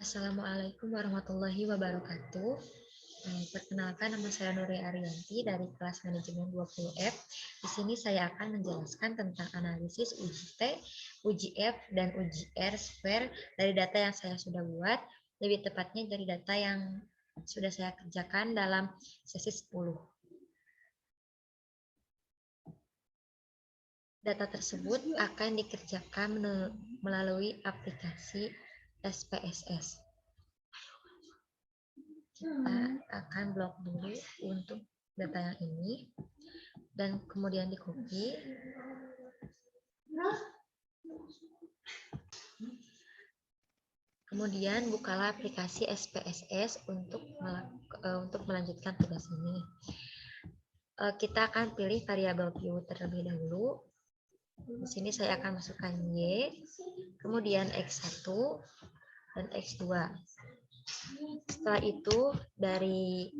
Assalamualaikum warahmatullahi wabarakatuh. Perkenalkan, nama saya Nuri Ariyanti dari kelas manajemen 20F. Di sini saya akan menjelaskan tentang analisis uji T, uji F, dan uji R square dari data yang saya sudah buat, lebih tepatnya dari data yang sudah saya kerjakan dalam sesi 10. Data tersebut akan dikerjakan melalui aplikasi SPSS. Kita akan blok dulu untuk data yang ini dan kemudian di copy. Kemudian bukalah aplikasi SPSS untuk melanjutkan tugas ini. Kita akan pilih variabel view terlebih dahulu. Di sini saya akan masukkan Y, kemudian X1 dan X2. Setelah itu dari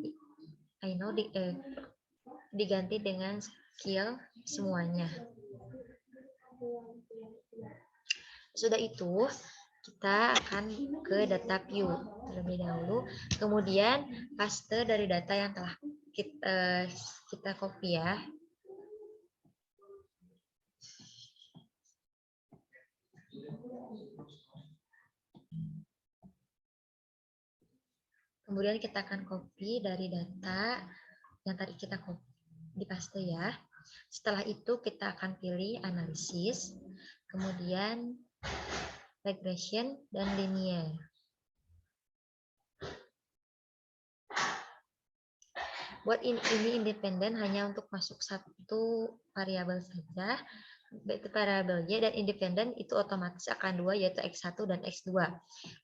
diganti dengan skill semuanya. Sudah itu, kita akan ke data view terlebih dahulu, kemudian paste dari data yang telah kita copy ya. Kemudian kita akan copy dari data yang tadi kita copy di paste ya. Setelah itu kita akan pilih analisis, kemudian regression dan linear. Buat ini independen hanya untuk masuk satu variabel saja, yaitu variabel Y, dan independen itu otomatis akan 2, yaitu X1 dan X2.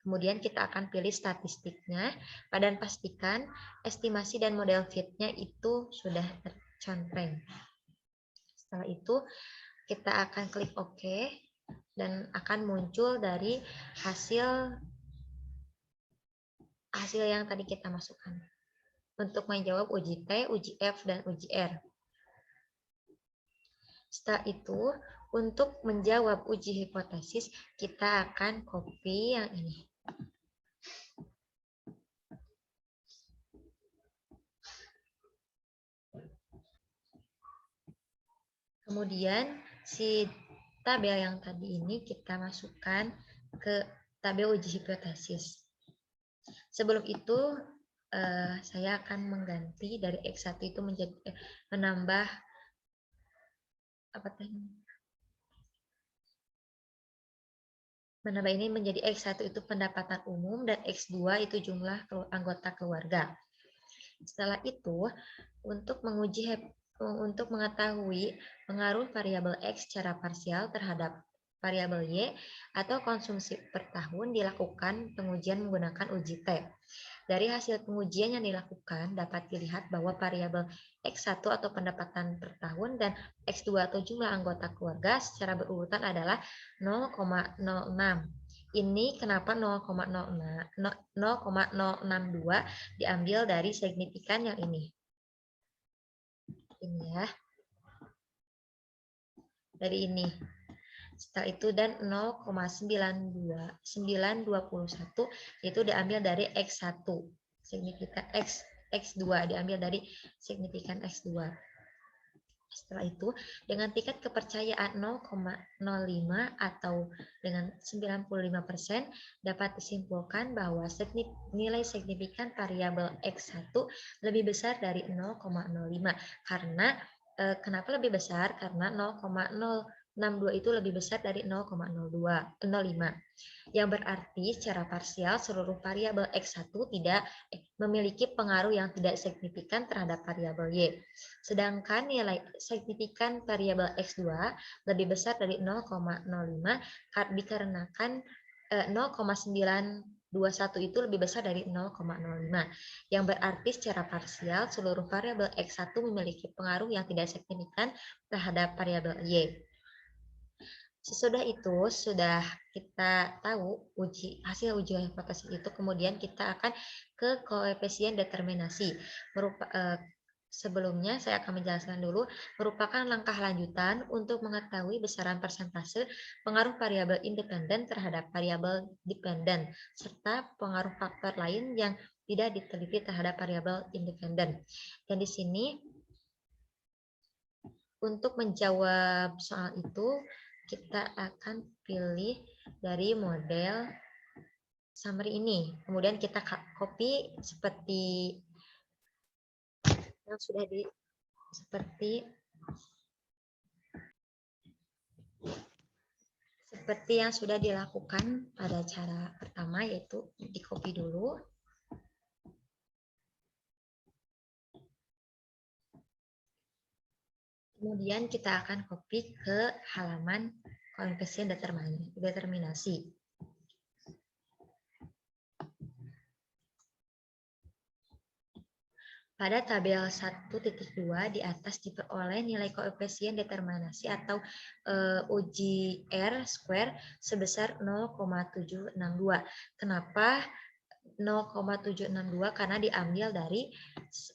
Kemudian kita akan pilih statistiknya, dan pastikan estimasi dan model fit-nya itu sudah tercantum. Setelah itu kita akan klik OK dan akan muncul dari hasil yang tadi kita masukkan untuk menjawab uji T, uji F, dan uji R. Setelah itu, untuk menjawab uji hipotesis, kita akan copy yang ini. Kemudian, si tabel yang tadi ini kita masukkan ke tabel uji hipotesis. Sebelum itu, saya akan mengganti dari X1 itu menjadi menambah ini menjadi X1 itu pendapatan umum dan X2 itu jumlah anggota keluarga. Setelah itu, untuk mengetahui pengaruh variabel X secara parsial terhadap variabel Y atau konsumsi per tahun, dilakukan pengujian menggunakan uji T. Dari hasil pengujian yang dilakukan, dapat dilihat bahwa variabel X1 atau pendapatan per tahun dan X2 atau jumlah anggota keluarga secara berurutan adalah 0,06. Ini kenapa 0,062 diambil dari signifikan yang ini. Ini ya. Dari ini. Setelah itu dan 0,921 itu diambil dari X1. Signifikan X2 diambil dari signifikan X2. Setelah itu, dengan tingkat kepercayaan 0,05 atau dengan 95%, dapat disimpulkan bahwa nilai signifikan variabel X1 lebih besar dari 0,05. Karena kenapa lebih besar? Karena 0,062 itu lebih besar dari 0,05. Yang berarti secara parsial seluruh variabel X1 tidak memiliki pengaruh yang tidak signifikan terhadap variabel Y. Sedangkan nilai signifikan variabel X2 lebih besar dari 0,05 dikarenakan 0,921 itu lebih besar dari 0,05. Yang berarti secara parsial seluruh variabel X1 memiliki pengaruh yang tidak signifikan terhadap variabel Y. Sesudah itu, sudah kita tahu hasil uji hipotesis itu, kemudian kita akan ke koefisien determinasi. sebelumnya saya akan menjelaskan dulu, merupakan langkah lanjutan untuk mengetahui besaran persentase pengaruh variabel independen terhadap variabel dependen, serta pengaruh faktor lain yang tidak diteliti terhadap variabel independen. Dan di sini, untuk menjawab soal itu, kita akan pilih dari model summary ini. Kemudian kita copy seperti yang sudah seperti yang sudah dilakukan pada cara pertama, yaitu di copy dulu. Kemudian kita akan copy ke halaman koefisien determinasi. Pada tabel 1.2 di atas diperoleh nilai koefisien determinasi atau OGR square sebesar 0,762. Kenapa 0,762? Karena diambil dari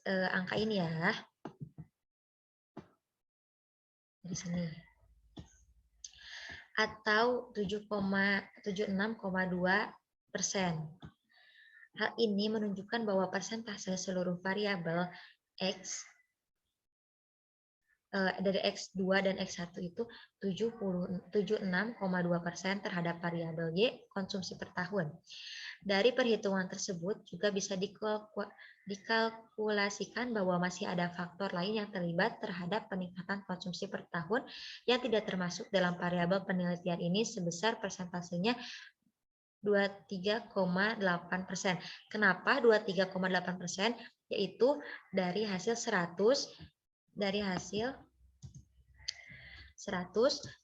angka ini ya. Di sini. Atau 76,2%. Hal ini menunjukkan bahwa persentase seluruh variabel X dari X2 dan X1 itu 76,2% terhadap variabel Y konsumsi per tahun. Dari perhitungan tersebut juga bisa dikalkulasikan bahwa masih ada faktor lain yang terlibat terhadap peningkatan konsumsi per tahun yang tidak termasuk dalam variabel penelitian ini sebesar persentasenya 23,8%. Kenapa 23,8%? Yaitu dari hasil 100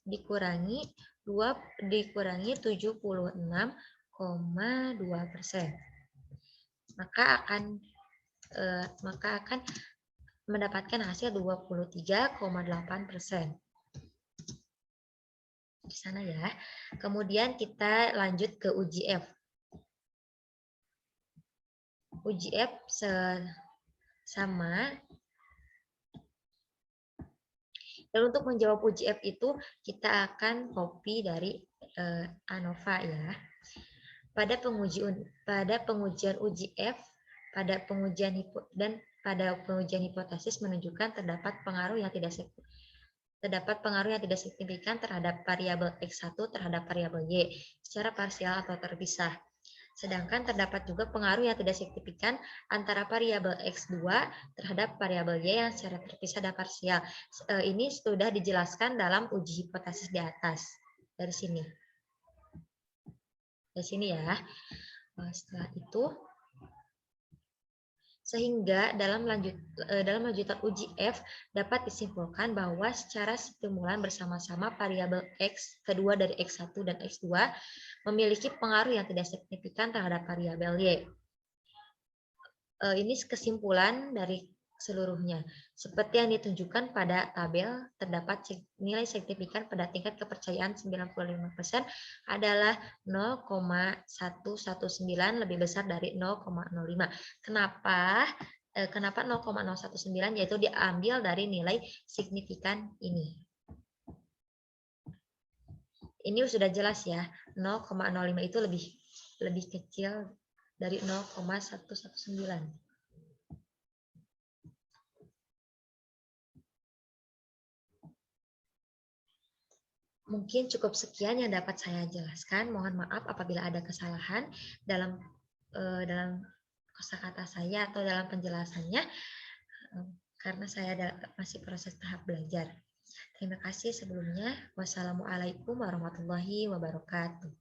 dikurangi 76,2%. Maka akan mendapatkan hasil 23,8%. Di sana ya. Kemudian kita lanjut ke uji F. Uji F sama. Dan untuk menjawab uji F itu kita akan copy dari ANOVA ya. Pada pengujian uji F, pada pengujian hipotesis menunjukkan terdapat pengaruh yang tidak signifikan terhadap variabel X1 terhadap variabel Y secara parsial atau terpisah. Sedangkan terdapat juga pengaruh yang tidak signifikan antara variabel X2 terhadap variabel Y yang secara terpisah dan parsial. Ini sudah dijelaskan dalam uji hipotesis di atas. Dari sini. Dari sini ya. Setelah itu, sehingga dalam lanjutan uji F dapat disimpulkan bahwa secara stimulan bersama-sama variabel X kedua dari X1 dan X2 memiliki pengaruh yang tidak signifikan terhadap variabel Y. Ini kesimpulan dari seluruhnya. Seperti yang ditunjukkan pada tabel, terdapat nilai signifikan pada tingkat kepercayaan 95% adalah 0,119 lebih besar dari 0,05. Kenapa 0,019? Yaitu diambil dari nilai signifikan ini. Ini sudah jelas ya, 0,05 itu lebih kecil dari 0,119. Mungkin cukup sekian yang dapat saya jelaskan. Mohon maaf apabila ada kesalahan dalam kosakata saya atau dalam penjelasannya, karena saya masih proses tahap belajar. Terima kasih sebelumnya. Wassalamualaikum warahmatullahi wabarakatuh.